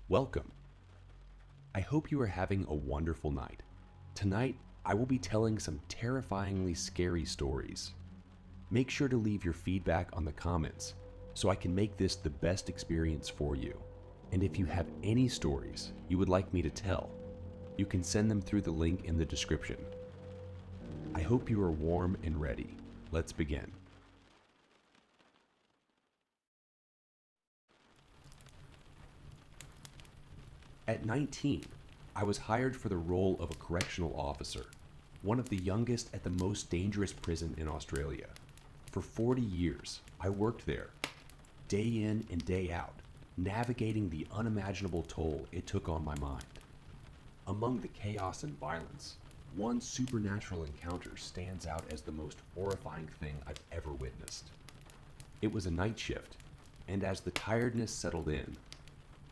Welcome. I hope you are having a wonderful night. Tonight, I will be telling some terrifyingly scary stories. Make sure to leave your feedback on the comments so I can make this the best experience for you. And if you have any stories you would like me to tell, you can send them through the link in the description. I hope you are warm and ready. Let's begin. At 19, I was hired for the role of a correctional officer, one of the youngest at the most dangerous prison in Australia. For 40 years, I worked there, day in and day out, navigating the unimaginable toll it took on my mind. Among the chaos and violence, one supernatural encounter stands out as the most horrifying thing I've ever witnessed. It was a night shift, and as the tiredness settled in,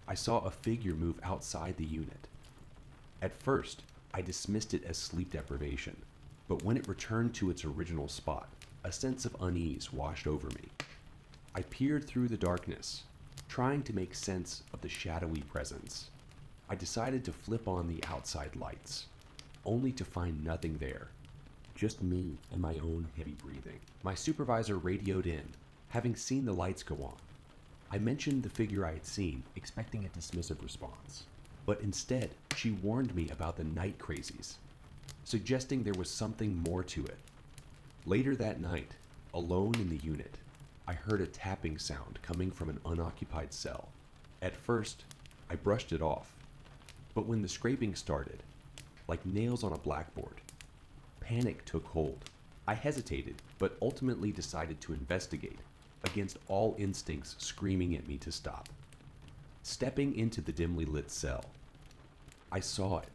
I saw a figure move outside the unit. At first, I dismissed it as sleep deprivation, but when it returned to its original spot, a sense of unease washed over me. I peered through the darkness, trying to make sense of the shadowy presence. I decided to flip on the outside lights, only to find nothing there, just me and my own heavy breathing. My supervisor radioed in, having seen the lights go on. I mentioned the figure I had seen, expecting a dismissive response, but instead, she warned me about the night crazies, suggesting there was something more to it. Later that night, alone in the unit, I heard a tapping sound coming from an unoccupied cell. At first, I brushed it off, but when the scraping started, like nails on a blackboard, panic took hold. I hesitated, but ultimately decided to investigate, against all instincts screaming at me to stop. Stepping into the dimly lit cell, I saw it,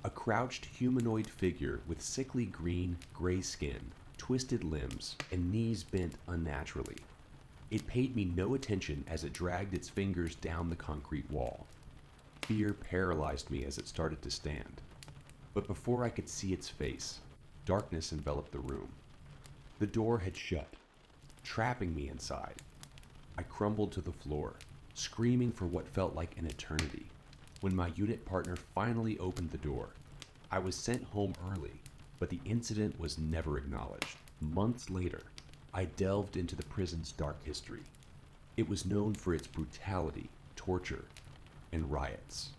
a crouched humanoid figure with sickly green, gray skin, twisted limbs, and knees bent unnaturally. It paid me no attention as it dragged its fingers down the concrete wall. Fear paralyzed me as it started to stand. But before I could see its face, darkness enveloped the room. The door had shut, trapping me inside. I crumbled to the floor, screaming for what felt like an eternity. When my unit partner finally opened the door, I was sent home early, but the incident was never acknowledged. Months later, I delved into the prison's dark history. It was known for its brutality, torture, and riots.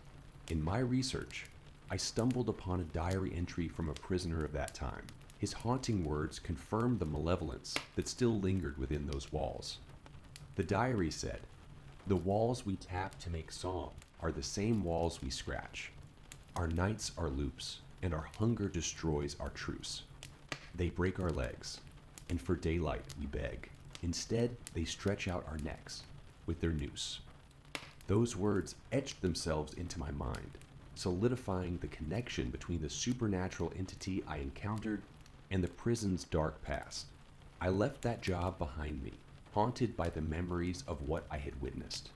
In my research, I stumbled upon a diary entry from a prisoner of that time. His haunting words confirmed the malevolence that still lingered within those walls. The diary said, "The walls we tap to make song are the same walls we scratch. Our nights are loops, and our hunger destroys our truce. They break our legs, and for daylight we beg. Instead, they stretch out our necks with their noose." Those words etched themselves into my mind, solidifying the connection between the supernatural entity I encountered and the prison's dark past. I left that job behind me, haunted by the memories of what I had witnessed.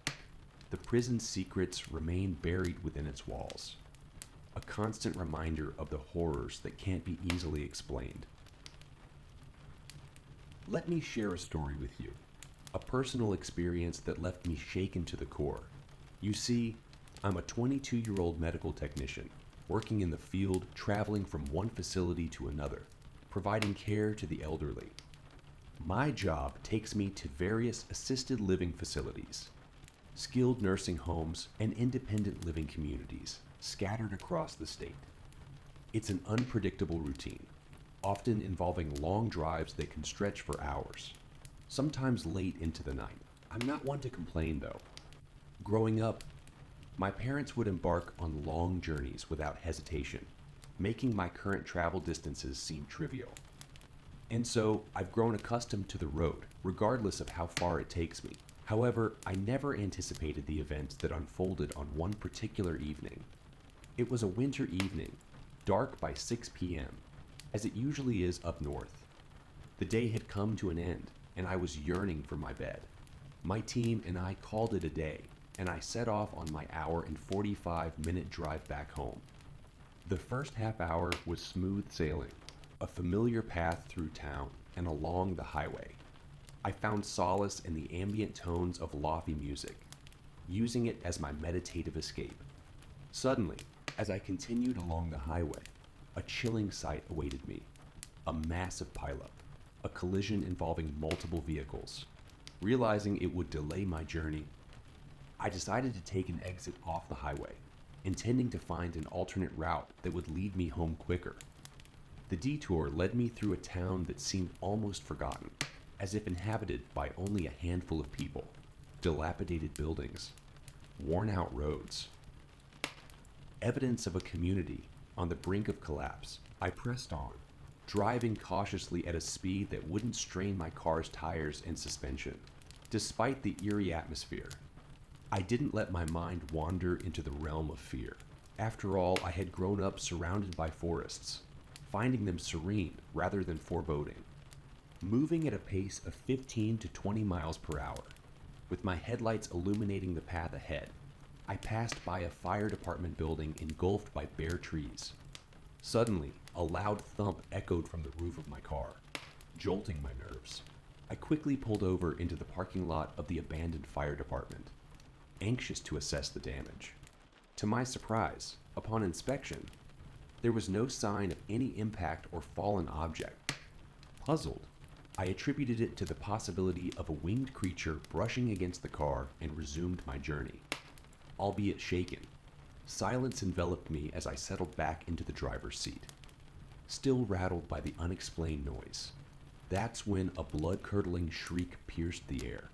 The prison's secrets remain buried within its walls, a constant reminder of the horrors that can't be easily explained. Let me share a story with you, a personal experience that left me shaken to the core. You see, I'm a 22-year-old medical technician, working in the field, traveling from one facility to another, providing care to the elderly. My job takes me to various assisted living facilities, skilled nursing homes, and independent living communities scattered across the state. It's an unpredictable routine, often involving long drives that can stretch for hours, sometimes late into the night. I'm not one to complain though. Growing up, my parents would embark on long journeys without hesitation, making my current travel distances seem trivial. And so I've grown accustomed to the road, regardless of how far it takes me. However, I never anticipated the events that unfolded on one particular evening. It was a winter evening, dark by 6 p.m., as it usually is up north. The day had come to an end, and I was yearning for my bed. My team and I called it a day, and I set off on my hour and 45-minute drive back home. The first half hour was smooth sailing, a familiar path through town and along the highway. I found solace in the ambient tones of lofi music, using it as my meditative escape. Suddenly, as I continued along the highway, a chilling sight awaited me. A massive pileup, a collision involving multiple vehicles. Realizing it would delay my journey, I decided to take an exit off the highway, intending to find an alternate route that would lead me home quicker. The detour led me through a town that seemed almost forgotten, as if inhabited by only a handful of people. Dilapidated buildings, worn-out roads. Evidence of a community on the brink of collapse. I pressed on, driving cautiously at a speed that wouldn't strain my car's tires and suspension. Despite the eerie atmosphere, I didn't let my mind wander into the realm of fear. After all, I had grown up surrounded by forests, finding them serene rather than foreboding. Moving at a pace of 15 to 20 miles per hour, with my headlights illuminating the path ahead, I passed by a fire department building engulfed by bare trees. Suddenly, a loud thump echoed from the roof of my car, jolting my nerves. I quickly pulled over into the parking lot of the abandoned fire department, anxious to assess the damage. To my surprise, upon inspection, there was no sign of any impact or fallen object. Puzzled, I attributed it to the possibility of a winged creature brushing against the car and resumed my journey. Albeit shaken, silence enveloped me as I settled back into the driver's seat, still rattled by the unexplained noise. That's when a blood-curdling shriek pierced the air,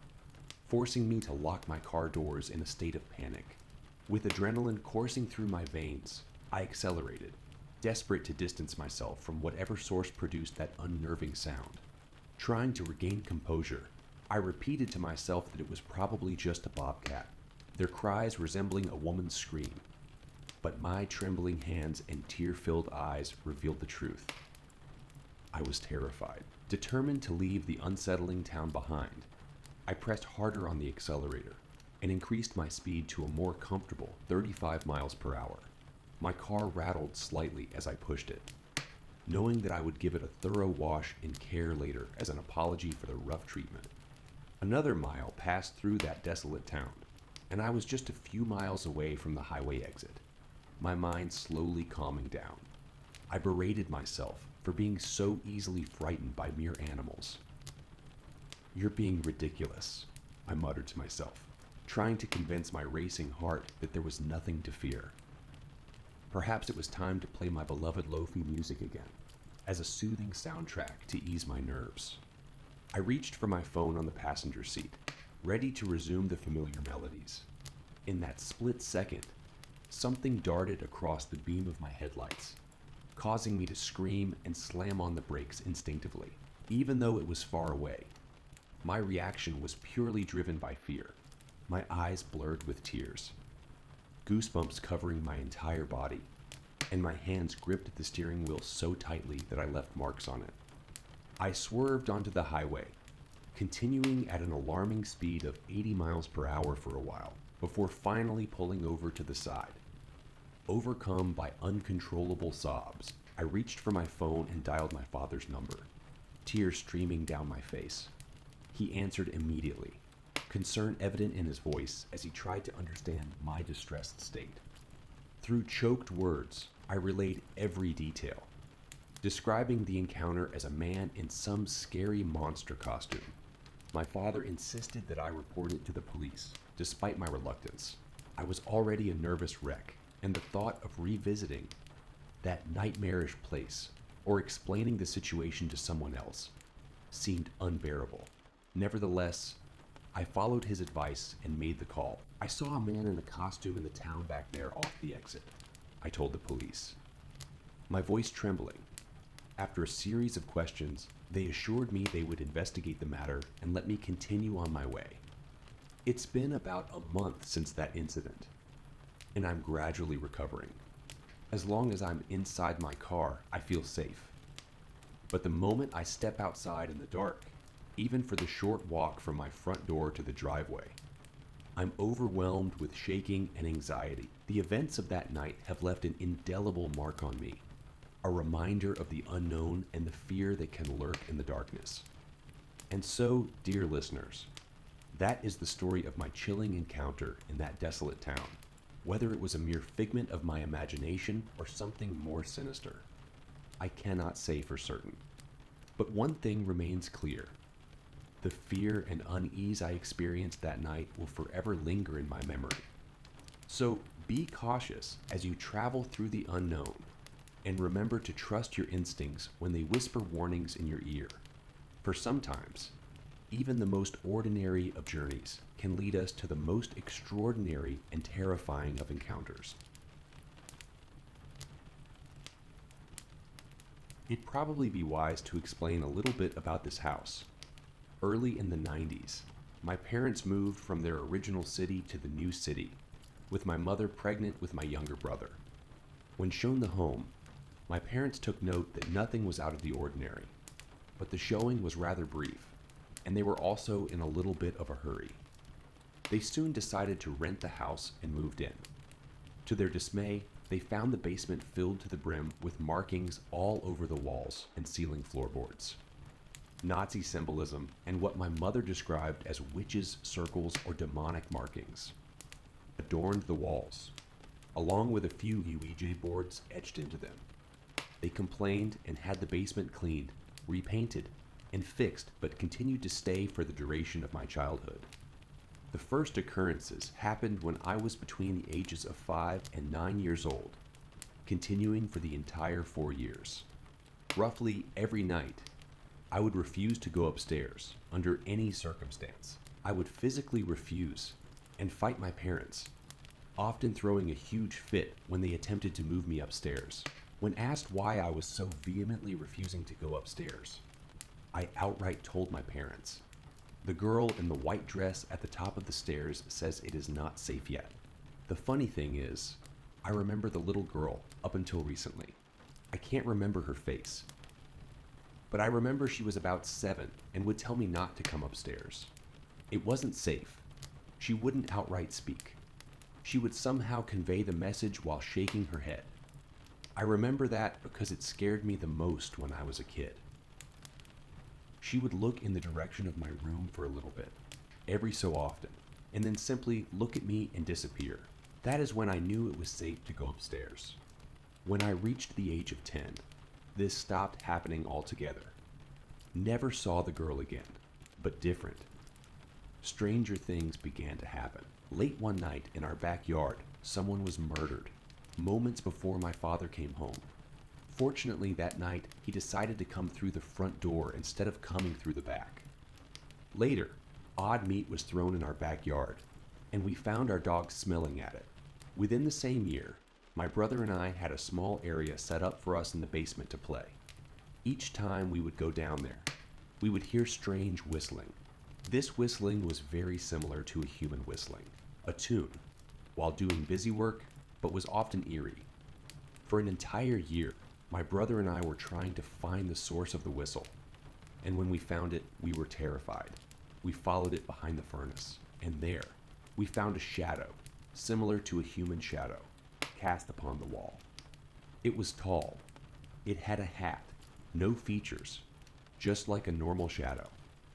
forcing me to lock my car doors in a state of panic. With adrenaline coursing through my veins, I accelerated, desperate to distance myself from whatever source produced that unnerving sound. Trying to regain composure, I repeated to myself that it was probably just a bobcat, their cries resembling a woman's scream. But my trembling hands and tear-filled eyes revealed the truth. I was terrified. Determined to leave the unsettling town behind, I pressed harder on the accelerator and increased my speed to a more comfortable 35 miles per hour. My car rattled slightly as I pushed it, knowing that I would give it a thorough wash and care later as an apology for the rough treatment. Another mile passed through that desolate town, and I was just a few miles away from the highway exit, my mind slowly calming down. I berated myself for being so easily frightened by mere animals. "You're being ridiculous," I muttered to myself, trying to convince my racing heart that there was nothing to fear. Perhaps it was time to play my beloved lo-fi music again, as a soothing soundtrack to ease my nerves. I reached for my phone on the passenger seat, ready to resume the familiar melodies. In that split second, something darted across the beam of my headlights, causing me to scream and slam on the brakes instinctively, even though it was far away. My reaction was purely driven by fear, my eyes blurred with tears, goosebumps covering my entire body, and my hands gripped the steering wheel so tightly that I left marks on it. I swerved onto the highway, continuing at an alarming speed of 80 miles per hour for a while, before finally pulling over to the side. Overcome by uncontrollable sobs, I reached for my phone and dialed my father's number, tears streaming down my face. He answered immediately, concern evident in his voice as he tried to understand my distressed state. Through choked words, I relayed every detail, describing the encounter as a man in some scary monster costume. My father insisted that I report it to the police, despite my reluctance. I was already a nervous wreck, and the thought of revisiting that nightmarish place or explaining the situation to someone else seemed unbearable. Nevertheless, I followed his advice and made the call. "I saw a man in a costume in the town back there off the exit," I told the police, my voice trembling. After a series of questions, they assured me they would investigate the matter and let me continue on my way. It's been about a month since that incident, and I'm gradually recovering. As long as I'm inside my car, I feel safe. But the moment I step outside in the dark, even for the short walk from my front door to the driveway, I'm overwhelmed with shaking and anxiety. The events of that night have left an indelible mark on me, a reminder of the unknown and the fear that can lurk in the darkness. And so, dear listeners, That is the story of my chilling encounter in that desolate town, whether it was a mere figment of my imagination or something more sinister. I cannot say for certain. But one thing remains clear. The fear and unease I experienced that night will forever linger in my memory. So be cautious as you travel through the unknown, and remember to trust your instincts when they whisper warnings in your ear. For sometimes, even the most ordinary of journeys can lead us to the most extraordinary and terrifying of encounters. It'd probably be wise to explain a little bit about this house. Early in the 90s, my parents moved from their original city to the new city, with my mother pregnant with my younger brother. When shown the home, my parents took note that nothing was out of the ordinary, but the showing was rather brief, and they were also in a little bit of a hurry. They soon decided to rent the house and moved in. To their dismay, they found the basement filled to the brim with markings all over the walls and ceiling floorboards. Nazi symbolism and what my mother described as witches' circles or demonic markings adorned the walls, along with a few Ouija boards etched into them. They complained and had the basement cleaned, repainted, and fixed, but continued to stay for the duration of my childhood. The first occurrences happened when I was between the ages of 5 and 9 years old, continuing for the entire 4 years. Roughly every night, I would refuse to go upstairs under any circumstance. I would physically refuse and fight my parents, often throwing a huge fit when they attempted to move me upstairs. When asked why I was so vehemently refusing to go upstairs, I outright told my parents, "The girl in the white dress at the top of the stairs says it is not safe yet." The funny thing is, I remember the little girl up until recently. I can't remember her face, but I remember she was about 7 and would tell me not to come upstairs. It wasn't safe. She wouldn't outright speak. She would somehow convey the message while shaking her head. I remember that because it scared me the most when I was a kid. She would look in the direction of my room for a little bit, every so often, and then simply look at me and disappear. That is when I knew it was safe to go upstairs. When I reached the age of 10, this stopped happening altogether. Never saw the girl again, but different. Stranger things began to happen. Late one night in our backyard, someone was murdered, moments before my father came home. Fortunately, that night, he decided to come through the front door instead of coming through the back. Later, odd meat was thrown in our backyard, and we found our dog smelling at it. Within the same year, my brother and I had a small area set up for us in the basement to play. Each time we would go down there, we would hear strange whistling. This whistling was very similar to a human whistling, a tune, while doing busy work, but was often eerie. For an entire year, my brother and I were trying to find the source of the whistle, and when we found it, we were terrified. We followed it behind the furnace, and there, we found a shadow, similar to a human shadow, cast upon the wall. It was tall. It had a hat, no features, just like a normal shadow.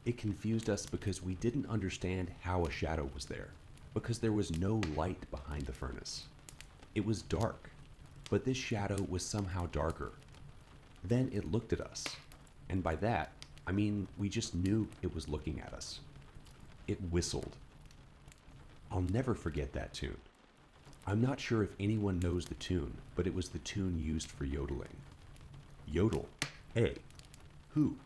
It confused us because we didn't understand how a shadow was there, because there was no light behind the furnace. It was dark, but this shadow was somehow darker. Then it looked at us, and by that, I mean we just knew it was looking at us. It whistled. I'll never forget that tune. I'm not sure if anyone knows the tune, but it was the tune used for yodeling. Yodel? Hey, who?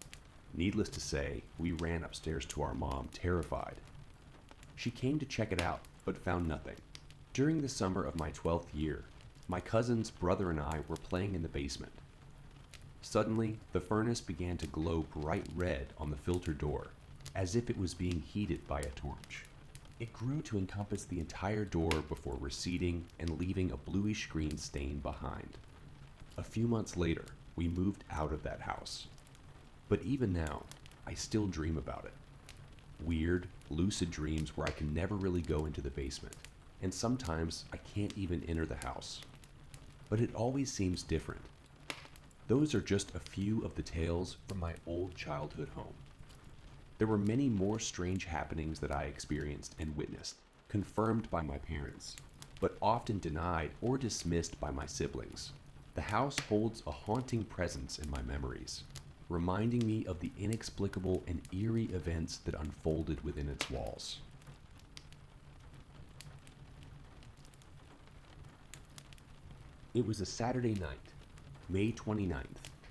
Needless to say, we ran upstairs to our mom, terrified. She came to check it out, but found nothing. During the summer of my 12th year, my cousin's brother and I were playing in the basement. Suddenly, the furnace began to glow bright red on the filter door, as if it was being heated by a torch. It grew to encompass the entire door before receding and leaving a bluish green stain behind. A few months later, we moved out of that house. But even now, I still dream about it. Weird, lucid dreams where I can never really go into the basement, and sometimes I can't even enter the house. But it always seems different. Those are just a few of the tales from my old childhood home. There were many more strange happenings that I experienced and witnessed, confirmed by my parents, but often denied or dismissed by my siblings. The house holds a haunting presence in my memories, reminding me of the inexplicable and eerie events that unfolded within its walls. It was a Saturday night, May 29th,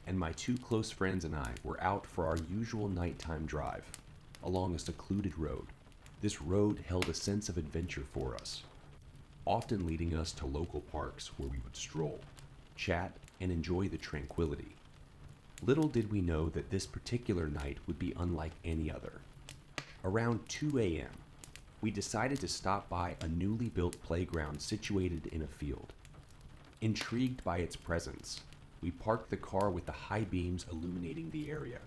and my two close friends and I were out for our usual nighttime drive along a secluded road. This road held a sense of adventure for us, often leading us to local parks where we would stroll, chat, and enjoy the tranquility. Little did we know that this particular night would be unlike any other. Around 2 a.m., we decided to stop by a newly built playground situated in a field. Intrigued by its presence, we parked the car with the high beams illuminating the area,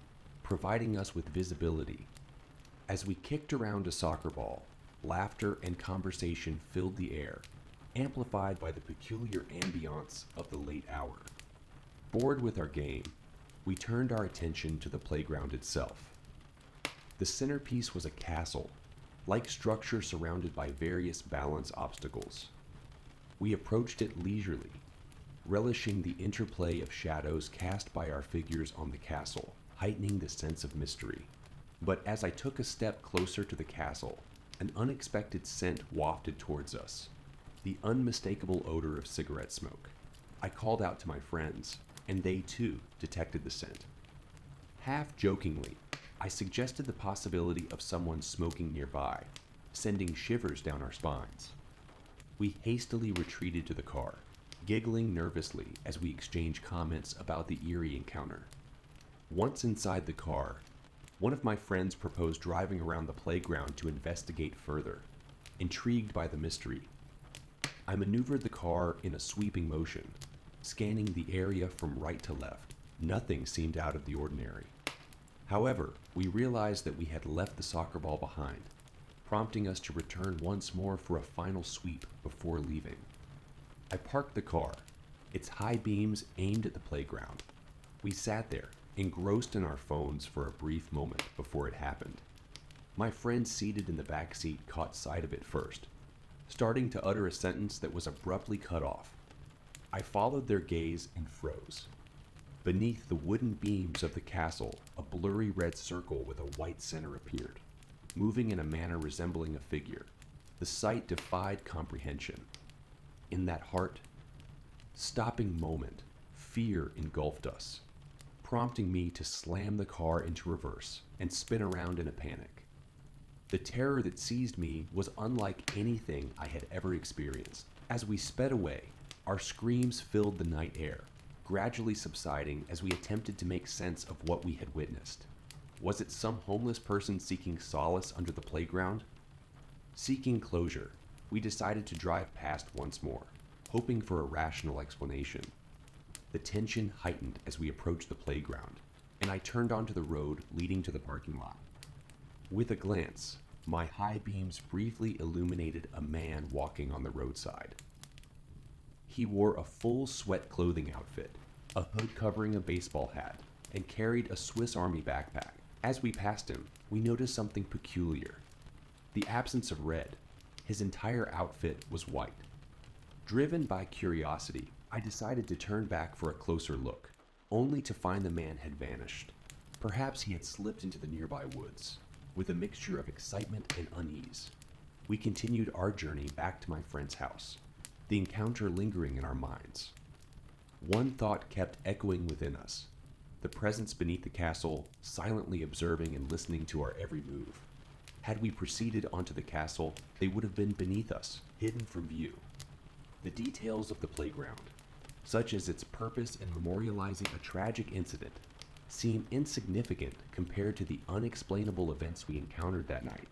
providing us with visibility. As we kicked around a soccer ball, laughter and conversation filled the air, amplified by the peculiar ambiance of the late hour. Bored with our game, we turned our attention to the playground itself. The centerpiece was a castle-like structure surrounded by various balance obstacles. We approached it leisurely, relishing the interplay of shadows cast by our figures on the castle, heightening the sense of mystery. But as I took a step closer to the castle, an unexpected scent wafted towards us, the unmistakable odor of cigarette smoke. I called out to my friends, and they too detected the scent. Half jokingly, I suggested the possibility of someone smoking nearby, sending shivers down our spines. We hastily retreated to the car, giggling nervously as we exchanged comments about the eerie encounter. Once inside the car, one of my friends proposed driving around the playground to investigate further, intrigued by the mystery. I maneuvered the car in a sweeping motion, scanning the area from right to left. Nothing seemed out of the ordinary. However, we realized that we had left the soccer ball behind, prompting us to return once more for a final sweep before leaving. I parked the car, its high beams aimed at the playground. We sat there, engrossed in our phones for a brief moment before it happened. My friend seated in the back seat caught sight of it first, starting to utter a sentence that was abruptly cut off. I followed their gaze and froze. Beneath the wooden beams of the castle, a blurry red circle with a white center appeared, moving in a manner resembling a figure. The sight defied comprehension. In that heart-stopping moment, fear engulfed us, prompting me to slam the car into reverse and spin around in a panic. The terror that seized me was unlike anything I had ever experienced. As we sped away, our screams filled the night air, gradually subsiding as we attempted to make sense of what we had witnessed. Was it some homeless person seeking solace under the playground? Seeking closure, we decided to drive past once more, hoping for a rational explanation. The tension heightened as we approached the playground, and I turned onto the road leading to the parking lot. With a glance, my high beams briefly illuminated a man walking on the roadside. He wore a full sweat clothing outfit, a hood covering a baseball hat, and carried a Swiss Army backpack. As we passed him, we noticed something peculiar. The absence of red. His entire outfit was white. Driven by curiosity, I decided to turn back for a closer look, only to find the man had vanished. Perhaps he had slipped into the nearby woods. With a mixture of excitement and unease, we continued our journey back to my friend's house, the encounter lingering in our minds. One thought kept echoing within us, the presence beneath the castle, silently observing and listening to our every move. Had we proceeded onto the castle, they would have been beneath us, hidden from view. The details of the playground, such as its purpose in memorializing a tragic incident, seem insignificant compared to the unexplainable events we encountered that night.